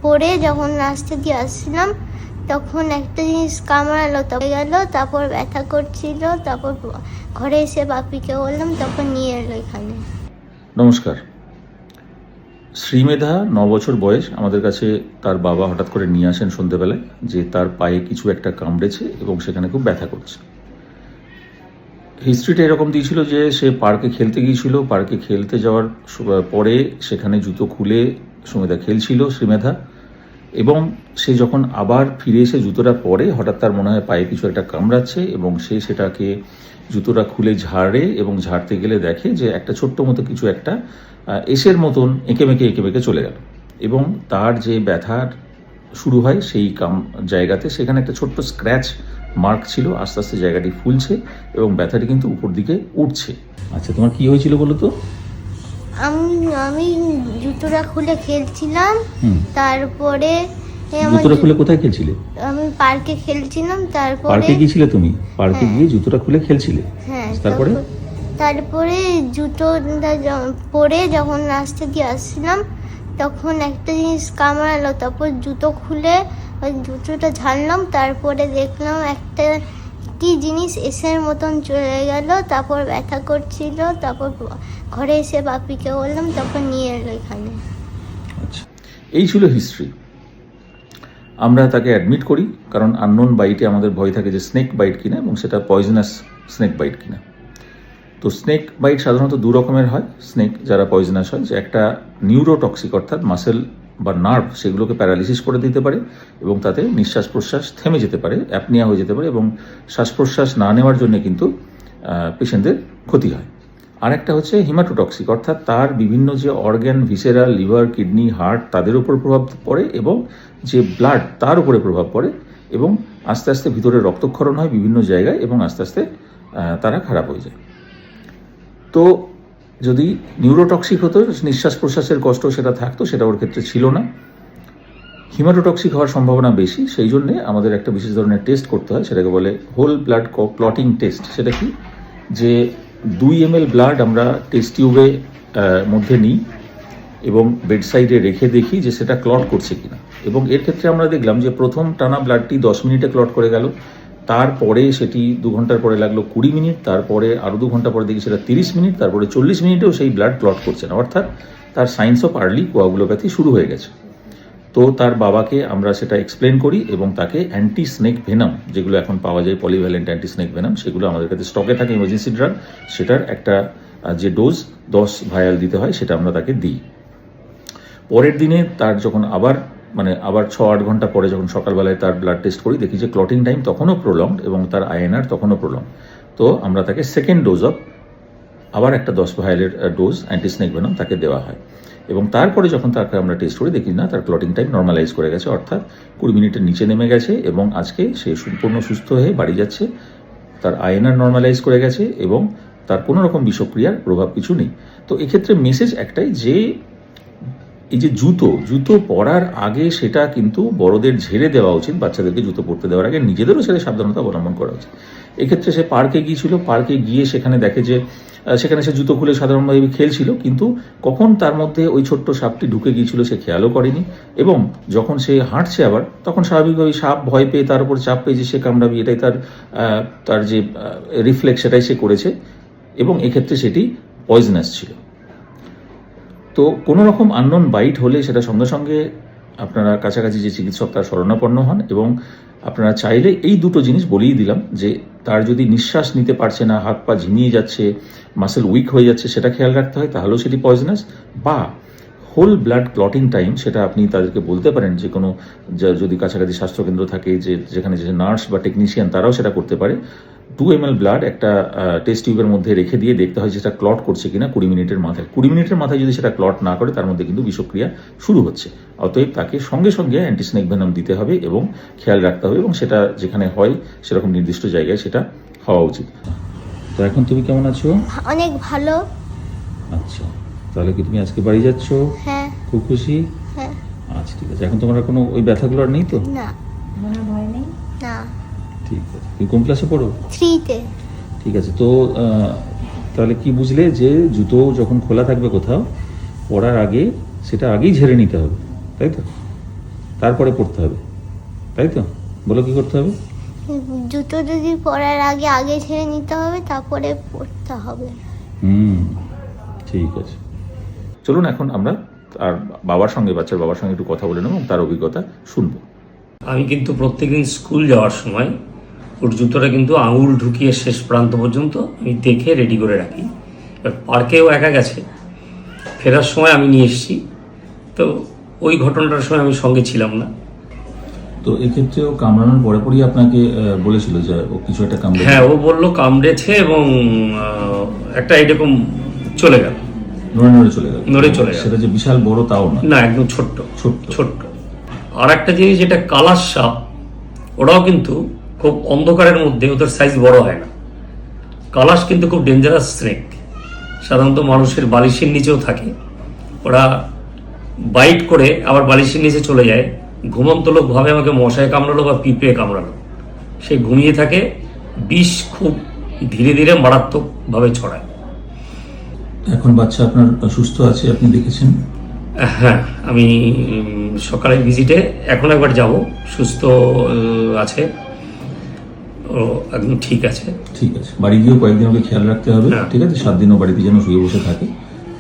পরে যখন রাস্তা দিয়ে আসছিলাম তখন একটা জিনিস কামড়ালো, তবে গেল, তারপর ব্যথা করছিল, তারপর ঘরে এসে বাপিকে বললাম, তখন নিয়ে এলো এখানে। নমস্কার। শ্রীমেধা 9 বছর বয়স। আমাদের কাছে তার বাবা হঠাৎ করে নিয়ে আসেন সন্ধেবেলায় যে তার পায়ে কিছু একটা কামড়েছে এবং সেখানে খুব ব্যথা করছে। হিস্ট্রিটা এরকম দিয়েছিল যে সে পার্কে খেলতে গিয়েছিল, পার্কে খেলতে যাওয়ার পরে সেখানে জুতো খুলে সুমেধা খেলছিল শ্রীমেধা, এবং সে যখন আবার ফিরে এসে জুতোটা পরে হঠাৎ তার মনে হয় পায়ে কিছু একটা কামড়াচ্ছে এবং সে সেটাকে জুতোটা খুলে ঝাড়ে এবং ঝাড়তে গেলে দেখে যে একটা ছোট্ট মতো কিছু একটা এসের মতন এঁকে বেঁকে চলে গেল, এবং তার যে ব্যথার শুরু হয় সেই জায়গাতে সেখানে একটা ছোট্ট স্ক্র্যাচ মার্ক ছিল। আস্তে আস্তে জায়গাটি ফুলছে এবং ব্যথাটি কিন্তু উপর দিকে উঠছে। আচ্ছা, তোমার কি হয়েছিল বলো তো? আমি জুতোটা খুলে খেলছিলাম, তারপরে জুতোটা খুলে কোথায় খেলছিলে? আমি পার্কে খেলছিলাম। তারপরে পার্কে গিয়েছিলে তুমি? পার্কে গিয়ে জুতোটা খুলে খেলছিলে? হ্যাঁ। তারপরে জুতোটা পরে যখন রাস্তা দিয়ে আসছিলাম তখন একটা জিনিস কামড়ালো, তারপর জুতো খুলে ওই জুতোটা ঝাড়লাম, তারপরে দেখলাম একটা কি জিনিস এসের মতন চলে গেল, তারপর ব্যথা করছিল, তারপর ঘরে এসে বাপিকে বললাম, তখন নিয়ে এলো এখানে। আচ্ছা, এই ছিল হিস্ট্রি। আমরা তাকে অ্যাডমিট করি কারণ আননোন বাইটে আমাদের ভয় থাকে যে স্নেক বাইট কিনা এবং সেটা পয়জনাস স্নেক বাইট কিনা। তো স্নেক বাইট সাধারণত দু রকমের হয়। স্নেক যারা পয়জনাস হয়, যে একটা নিউরোটক্সিক, অর্থাৎ মাসেল বা নার্ভ সেগুলোকে প্যারালিসিস করে দিতে পারে এবং তাতে নিঃশ্বাস প্রশ্বাস থেমে যেতে পারে, অ্যাপনিয়া হয়ে যেতে পারে এবং শ্বাস প্রশ্বাস না নেওয়ার জন্য কিন্তু পেশেন্টদের ক্ষতি হয়। আর একটা হচ্ছে হিমাটোটক্সিক, অর্থাৎ তার বিভিন্ন যে organ, visceral, liver, kidney, heart তাদের উপর প্রভাব পড়ে এবং যে ব্লাড তার উপরে প্রভাব পড়ে এবং আস্তে আস্তে ভিতরে রক্তক্ষরণ হয় বিভিন্ন জায়গায় এবং আস্তে আস্তে তারা খারাপ হয়ে যায়। তো যদি নিউরোটক্সিক হতো, নিঃশ্বাস প্রশ্বাসের কষ্ট সেটা থাকতো, সেটা ওর ক্ষেত্রে ছিল না। হিমাটোটক্সিক হওয়ার সম্ভাবনা বেশি, সেই জন্যে আমাদের একটা বিশেষ ধরনের টেস্ট করতে হয়, সেটাকে বলে হোল ব্লাড ক্লটিং টেস্ট। সেটা কি, যে 2 ml ব্লাড আমরা টেস্ট টিউবে মধ্যে নিই এবং বেডসাইডে রেখে দেখি যে সেটা ক্লট করছে কিনা, এবং এর ক্ষেত্রে আমরা দেখলাম যে প্রথম টানা ব্লাডটি 10 মিনিটে ক্লট করে গেল, তারপরে সেটি 2 ঘন্টার পরে লাগলো 20 মিনিট, তারপরে আরও 2 ঘন্টা পরে দেখি সেটা 30 মিনিট, তারপরে 40 মিনিটেও সেই ব্লাড ক্লট করছে না, অর্থাৎ তার সাইন্স অফ আর্লি কোয়াগুলোপ্যাথি শুরু হয়ে গেছে। তো তার বাবাকে আমরা সেটা এক্সপ্লেন করি এবং তাকে অ্যান্টি স্নেক ভেনাম, যেগুলো এখন পাওয়া যায় পলিভ্যালেন্ট অ্যান্টি স্নেক ভেনাম, সেগুলো আমাদের কাছে স্টকে থাকে, ইমার্জেন্সি ড্রাগ, সেটার একটা যে ডোজ 10 ভায়াল দিতে হয় সেটা আমরা তাকে দিই। পরের দিনে তার যখন আবার 6-8 ঘন্টা পরে যখন সকালবেলায় তার ব্লাড টেস্ট করি, দেখি যে ক্লটিং টাইম তখনও প্রলংড এবং তার আইএনআর তখনও প্রলংড। তো আমরা তাকে সেকেন্ড ডোজ অফ আবার একটা 10 ভায়ালের ডোজ অ্যান্টিস্নেক ভেনাম তাকে দেওয়া হয়, এবং তারপরে যখন তাকে আমরা টেস্ট করে দেখি না, তার ক্লটিং টাইম নর্মালাইজ করে গেছে, অর্থাৎ 20 মিনিটের নিচে নেমে গেছে এবং আজকে সে সম্পূর্ণ সুস্থ হয়ে বাড়ি যাচ্ছে। তার আইএনআর নর্মালাইজ করে গেছে এবং তার কোনো রকম বিষক্রিয়ার প্রভাব কিছু নেই। তো এক্ষেত্রে মেসেজ একটাই, যে এই যে জুতো পরার আগে সেটা কিন্তু বড়দের ঝেড়ে দেওয়া উচিত, বাচ্চাদেরকে জুতো পরতে দেওয়ার আগে নিজেদেরও সেটা সাবধানতা অবলম্বন করা উচিত। এক্ষেত্রে সে পার্কে গিয়েছিল, পার্কে গিয়ে সেখানে দেখে যে সেখানে সে জুতো খুলে সাধারণভাবে খেলছিল, কিন্তু কখন তার মধ্যে ওই ছোট্ট সাপটি ঢুকে গিয়েছিল সে খেয়ালও করেনি, এবং যখন সে হাঁটছে আবার তখন স্বাভাবিকভাবে সাপ ভয় পেয়ে তার উপর চাপ পেয়ে যে সে কামড়াবি, এটাই তার যে রিফ্লেক্স সেটাই সে করেছে, এবং এক্ষেত্রে সেটি পয়জনাস ছিল। তো কোনো রকম আননোন বাইট হলে সেটা সঙ্গে সঙ্গে আপনারা কাছাকাছি যে চিকিৎসক তার শরণাপন্ন হন, এবং আপনারা চাইলে এই দুটো জিনিস বলেই দিলাম, যে তার যদি নিঃশ্বাস নিতে পারছে না, হাত পা ঝিমিয়ে যাচ্ছে, মাসেল উইক হয়ে যাচ্ছে, সেটা খেয়াল রাখতে হয়, তাহলেও সেটি পয়জনাস। বা হোল ব্লাড ক্লটিং টাইম, সেটা আপনি তাদেরকে বলতে পারেন, যে কোনো যদি কাছাকাছি স্বাস্থ্যকেন্দ্র থাকে যেখানে যে নার্স বা টেকনিশিয়ান তারাও সেটা করতে পারে। 2 ml ব্লাড একটা টেস্ট টিউবের মধ্যে রেখে দিয়ে দেখতে হয় যেটা ক্লট করছে কিনা 20 মিনিটের মাথায়। 20 মিনিটের মাথায় যদি সেটা ক্লট না করে, তার মধ্যে কিন্তু বিষক্রিয়া শুরু হচ্ছে। অতএব তাকে সঙ্গে সঙ্গে অ্যান্টিস্নেক ভেনাম দিতে হবে এবং খেয়াল রাখতে হবে, এবং সেটা যেখানে হয় সেরকম নির্দিষ্ট জায়গায় সেটা হওয়া উচিত। তো এখন তুমি কেমন আছো? অনেক ভালো। আচ্ছা, তাহলে কি তুমি আজকে বাড়ি যাচ্ছ? হ্যাঁ। খুব খুশি? হ্যাঁ। আচ্ছা, ঠিক আছে। এখন তোমার কোনো ওই ব্যথাগুলো আর নেই তো? না, মনে ভয় নেই। না। ঠিক আছে। তুমি কোন ক্লাসে পড়ো? 3-তে। ঠিক আছে। তো তাহলে কি বুঝলে, যে জুতো যখন খোলা থাকবে কোথাও পরার আগে সেটা আগেই ঝেড়ে নিতে হবে। তাই তো? তারপরে পড়তে হবে, তাই তো? বলো কি করতে হবে? জুতো যদি পরার আগে আগে ছেড়ে নিতে হবে, তারপরে পরতে হবে। ঠিক আছে, চলুন এখন আমরা আর বাবার সঙ্গে, বাচ্চার বাবার সঙ্গে একটু কথা বলে নেব এবং তার অভিজ্ঞতা শুনবো। আমি কিন্তু প্রত্যেকদিন স্কুল যাওয়ার সময় ওর জুতোটা কিন্তু আঙুল ঢুকিয়ে শেষ প্রান্ত পর্যন্ত আমি দেখে রেডি করে রাখি। এবার পার্কেও একা গেছে, ফেরার সময় আমি নিয়ে এসেছি, তো ওই ঘটনাটার সময় আমি সঙ্গে ছিলাম না। তো এক্ষেত্রে ও কামড়ানোর পরে পরই আপনাকে বলেছিল যে ও কিছু একটা কামড়ে? হ্যাঁ, ও বললো কামড়েছে এবং একটা এরকম চলে গেল, নড়ে নড়ে চলে গেল। নড়ে চলে গেল। সেটা যে বিশাল বড় তাও না, না, একদম ছোট্ট ছোট্ট। ছোট্ট। আর একটা জিনিস, যেটা কালার সাপ, ওরাও কিন্তু খুব অন্ধকারের মধ্যে ওদের সাইজ বড় হয় না। কালাশ কিন্তু খুব ডেঞ্জারাস স্নেক, সাধারণত মানুষের বালিশের নিচেও থাকে। ওরা বাইট করে আবার বালিশের নিচে চলে যায়। ঘুমন্ত লোক ভাবে আমাকে মশায় কামড়ালো বা পিঁপড়ে কামড়ালো, সে ঘুমিয়ে থাকে। বিষ খুব ধীরে ধীরে মারাত্মকভাবে ছড়ায়। এখন বাচ্চা আপনার সুস্থ আছে, আপনি দেখেছেন? হ্যাঁ, আমি সকালের ভিজিটে এখন একবার যাব, সুস্থ আছে, ও একদম ঠিক আছে। ঠিক আছে, বাড়ি গিয়েও কয়েকদিন ওকে খেয়াল রাখতে হবে। হ্যাঁ। ঠিক আছে, 7 দিনও বাড়িতে যেন শুয়ে বসে থাকে।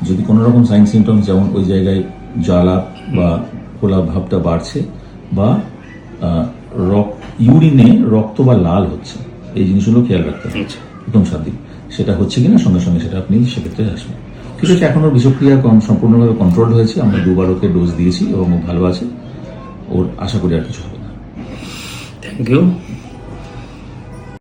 যদি কোনো রকম সাইন সিমটমস, যেমন ওই জায়গায় জ্বালা বা ফোলা ভাবটা বাড়ছে, বা ইউরিনে রক্ত বা লাল হচ্ছে, এই জিনিসগুলো খেয়াল রাখতে হবে আচ্ছা। প্রথম 7 দিন। সেটা হচ্ছে কিনা সঙ্গে সঙ্গে সেটা আপনি সেক্ষেত্রে আসবেন। ঠিক আছে, এখন ওর বিষক্রিয়া সম্পূর্ণভাবে কন্ট্রোল হয়েছে। আমরা 2বার ওকে ডোজ দিয়েছি এবং ও ভালো আছে। ওর আশা করি আর কিছু হবে না। Thank you.